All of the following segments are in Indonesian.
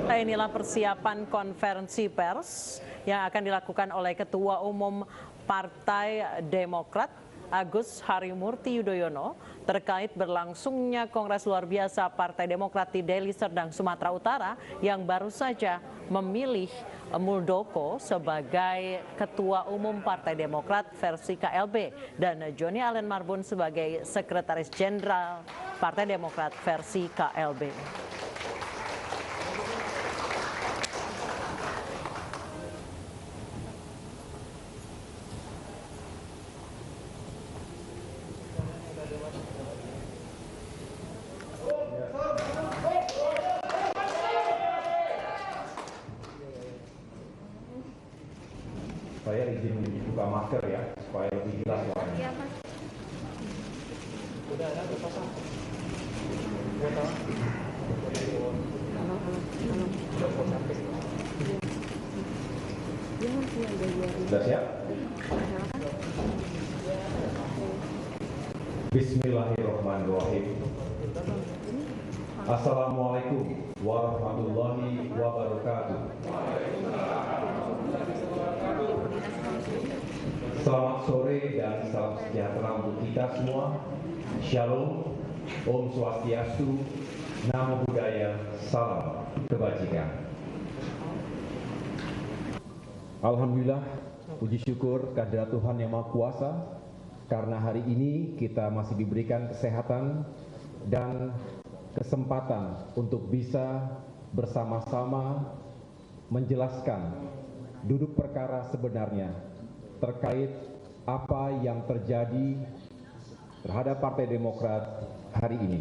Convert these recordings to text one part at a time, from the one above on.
Nah, inilah persiapan konferensi pers yang akan dilakukan oleh Ketua Umum Partai Demokrat Agus Harimurti Yudhoyono terkait berlangsungnya Kongres Luar Biasa Partai Demokrat di Deli Serdang, Sumatera Utara yang baru saja memilih Muldoko sebagai Ketua Umum Partai Demokrat versi KLB dan Joni Allen Marbun sebagai Sekretaris Jenderal Partai Demokrat versi KLB. Saya izin buka masker ya, supaya lebih jelas suaranya. Iya, Mas. Udah ada pasang. Sudah siap? Bismillahirrahmanirrahim. Assalamualaikum warahmatullahi wabarakatuh. Selamat sore dan salam sejahtera untuk kita semua. Shalom, Om Swastiastu, Namo Buddhaya, Salam Kebajikan. Alhamdulillah, puji syukur kehadirat Tuhan Yang Maha Kuasa, karena hari ini kita masih diberikan kesehatan dan kesempatan untuk bisa bersama-sama menjelaskan duduk perkara sebenarnya terkait apa yang terjadi terhadap Partai Demokrat hari ini.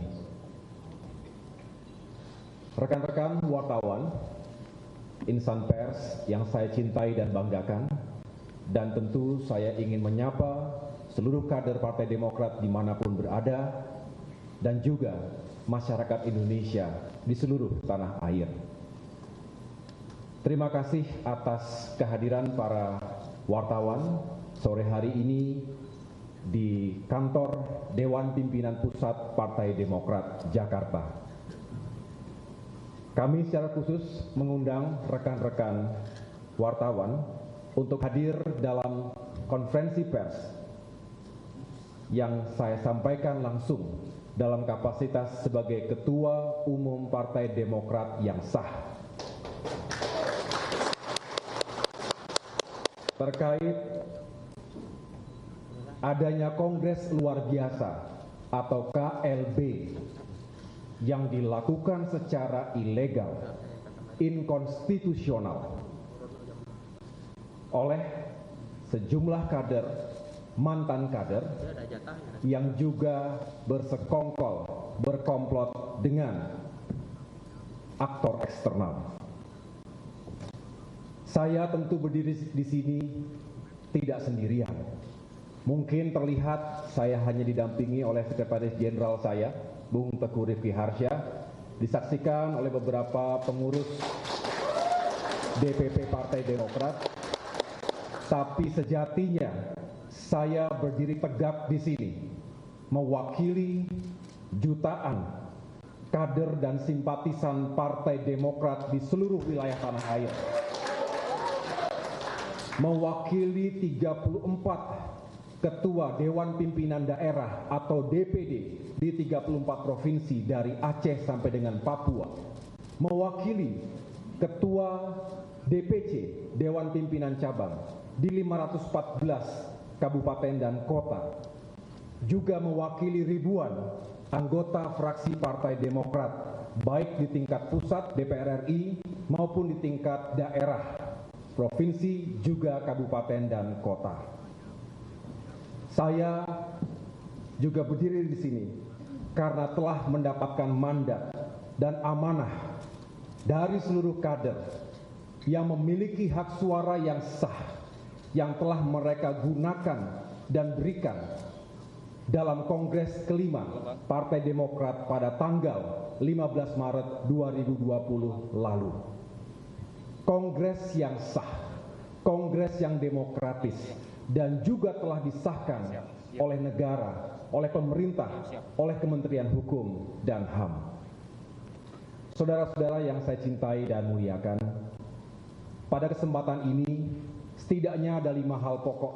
Rekan-rekan wartawan, insan pers yang saya cintai dan banggakan, dan tentu saya ingin menyapa seluruh kader Partai Demokrat dimanapun berada, dan juga masyarakat Indonesia di seluruh tanah air. Terima kasih atas kehadiran para wartawan sore hari ini di kantor Dewan Pimpinan Pusat Partai Demokrat Jakarta. Kami secara khusus mengundang rekan-rekan wartawan untuk hadir dalam konferensi pers yang saya sampaikan langsung dalam kapasitas sebagai Ketua Umum Partai Demokrat yang sah terkait adanya Kongres Luar Biasa atau KLB yang dilakukan secara ilegal, inkonstitusional oleh sejumlah kader, mantan kader yang juga bersekongkol, berkomplot dengan aktor eksternal. Saya tentu berdiri di sini tidak sendirian. Mungkin terlihat saya hanya didampingi oleh Sekretaris Jenderal saya, Bung Teguh Rifki Harsha, disaksikan oleh beberapa pengurus DPP Partai Demokrat. Tapi sejatinya saya berdiri tegak di sini mewakili jutaan kader dan simpatisan Partai Demokrat di seluruh wilayah tanah air. Mewakili 34 ketua Dewan Pimpinan Daerah atau DPD di 34 provinsi dari Aceh sampai dengan Papua. Mewakili ketua DPC Dewan Pimpinan Cabang di 514 kabupaten dan kota. Juga mewakili ribuan anggota fraksi Partai Demokrat baik di tingkat pusat DPR RI maupun di tingkat daerah, provinsi, juga kabupaten dan kota. Saya juga berdiri di sini karena telah mendapatkan mandat dan amanah dari seluruh kader yang memiliki hak suara yang sah yang telah mereka gunakan dan berikan dalam Kongres kelima Partai Demokrat pada tanggal 15 Maret 2020 lalu. Kongres yang sah, kongres yang demokratis, dan juga telah disahkan oleh negara, oleh pemerintah, oleh Kementerian Hukum dan HAM. Saudara-saudara yang saya cintai dan muliakan, pada kesempatan ini setidaknya ada 5 hal pokok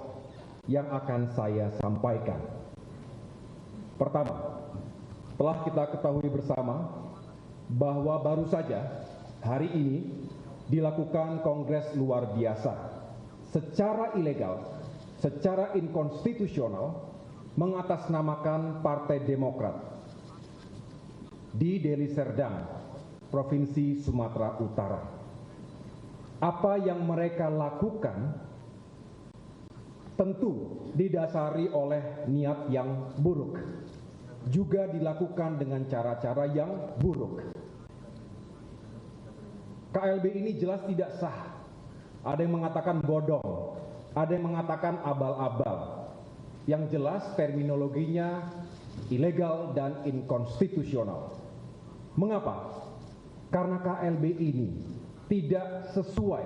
yang akan saya sampaikan. Pertama, telah kita ketahui bersama bahwa baru saja hari ini dilakukan kongres luar biasa secara ilegal, secara inkonstitusional mengatasnamakan Partai Demokrat di Deli Serdang, Provinsi Sumatera Utara. Apa yang mereka lakukan tentu didasari oleh niat yang buruk, juga dilakukan dengan cara-cara yang buruk. KLB ini jelas tidak sah. Ada yang mengatakan bodong, ada yang mengatakan abal-abal. Yang jelas terminologinya ilegal dan inkonstitusional. Mengapa? Karena KLB ini tidak sesuai,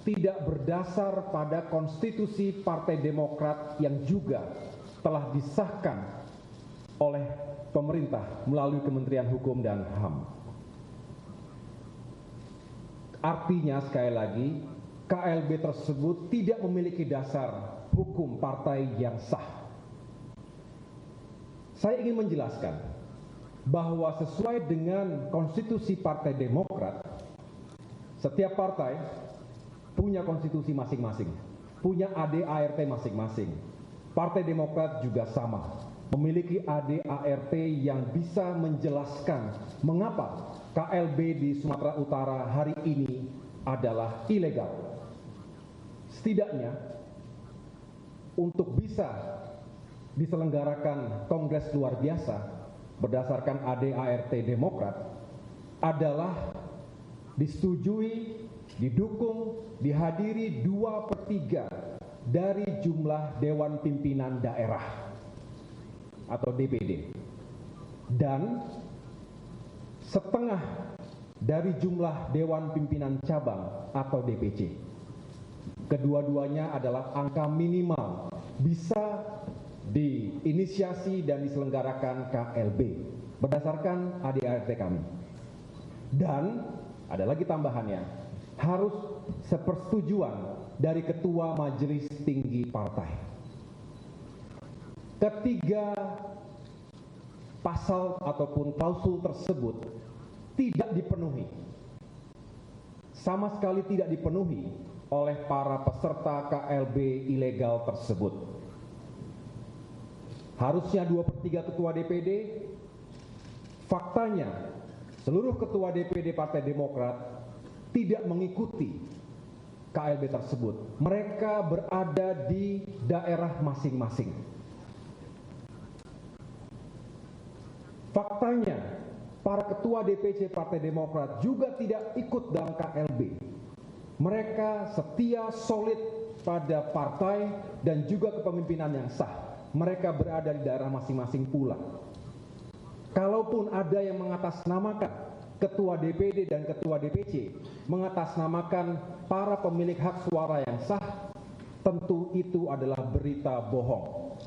tidak berdasar pada konstitusi Partai Demokrat yang juga telah disahkan oleh pemerintah melalui Kementerian Hukum dan HAM. Artinya sekali lagi, KLB tersebut tidak memiliki dasar hukum partai yang sah. Saya ingin menjelaskan bahwa sesuai dengan konstitusi Partai Demokrat, setiap partai punya konstitusi masing-masing, punya AD/ART masing-masing. Partai Demokrat juga sama, memiliki AD/ART yang bisa menjelaskan mengapa KLB di Sumatera Utara hari ini adalah ilegal. Setidaknya untuk bisa diselenggarakan kongres luar biasa berdasarkan AD/ART Demokrat adalah disetujui, didukung, dihadiri 2/3 dari jumlah Dewan Pimpinan Daerah atau DPD dan setengah dari jumlah Dewan Pimpinan Cabang atau DPC. Kedua-duanya adalah angka minimal bisa diinisiasi dan diselenggarakan KLB berdasarkan AD/ART kami. Dan ada lagi tambahannya, harus sepersetujuan dari Ketua Majelis Tinggi Partai. Ketiga pasal ataupun klausul tersebut tidak dipenuhi, sama sekali tidak dipenuhi oleh para peserta KLB ilegal tersebut. Harusnya 2/3 ketua DPD, faktanya seluruh ketua DPD Partai Demokrat tidak mengikuti KLB tersebut. Mereka berada di daerah masing-masing. Faktanya para ketua DPC Partai Demokrat juga tidak ikut dalam KLB. Mereka setia solid pada partai dan juga kepemimpinan yang sah. Mereka berada di daerah masing-masing pula. Kalaupun ada yang mengatasnamakan ketua DPD dan ketua DPC, mengatasnamakan para pemilik hak suara yang sah, tentu itu adalah berita bohong.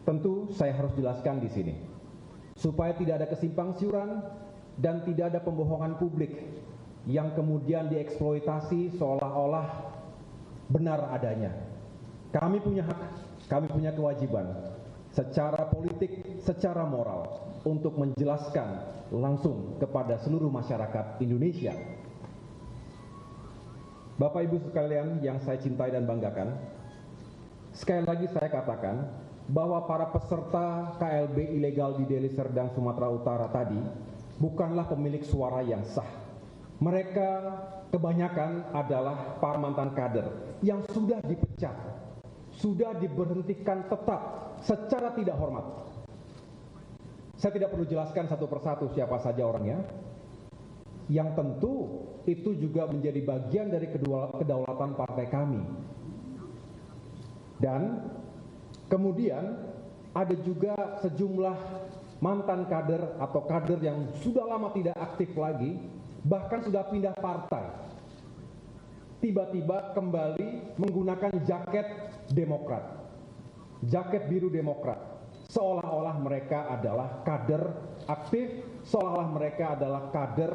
Tentu saya harus jelaskan di sini, supaya tidak ada kesimpang siuran dan tidak ada pembohongan publik yang kemudian dieksploitasi seolah-olah benar adanya. Kami punya hak, kami punya kewajiban secara politik, secara moral untuk menjelaskan langsung kepada seluruh masyarakat Indonesia. Bapak Ibu sekalian yang saya cintai dan banggakan, sekali lagi saya katakan bahwa para peserta KLB ilegal di Deli Serdang, Sumatera Utara tadi bukanlah pemilik suara yang sah. Mereka kebanyakan adalah para mantan kader yang sudah dipecat, sudah diberhentikan tetap secara tidak hormat. Saya tidak perlu jelaskan satu persatu siapa saja orangnya, yang tentu itu juga menjadi bagian dari kedaulatan partai kami. Dan kemudian ada juga sejumlah mantan kader atau kader yang sudah lama tidak aktif lagi, bahkan sudah pindah partai, tiba-tiba kembali menggunakan jaket Demokrat, jaket biru Demokrat, seolah-olah mereka adalah kader aktif seolah-olah mereka adalah kader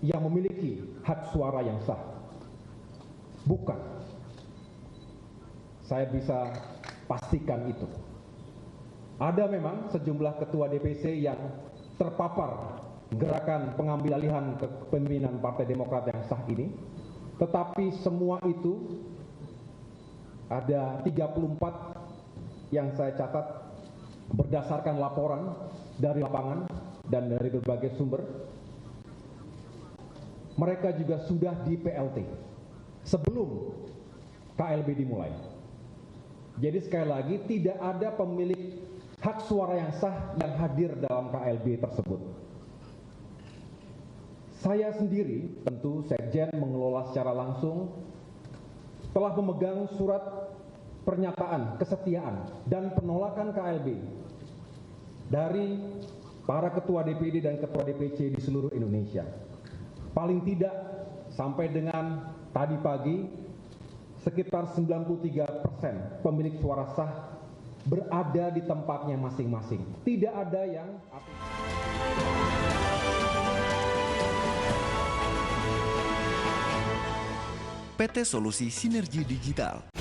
yang memiliki hak suara yang sah. Bukan. Saya bisa pastikan itu. Ada memang sejumlah ketua DPC yang terpapar gerakan pengambil alihan kepemimpinan Partai Demokrat yang sah ini, tetapi semua itu ada 34 yang saya catat berdasarkan laporan dari lapangan dan dari berbagai sumber. Mereka juga sudah di PLT sebelum KLB dimulai. Jadi sekali lagi tidak ada pemilik hak suara yang sah yang hadir dalam KLB tersebut. Saya sendiri, tentu Sekjen mengelola secara langsung, telah memegang surat pernyataan kesetiaan dan penolakan KLB dari para ketua DPD dan ketua DPC di seluruh Indonesia. Paling tidak sampai dengan tadi pagi, sekitar 93% pemilik suara sah berada di tempatnya masing-masing. Tidak ada yang... PT Solusi Sinergi Digital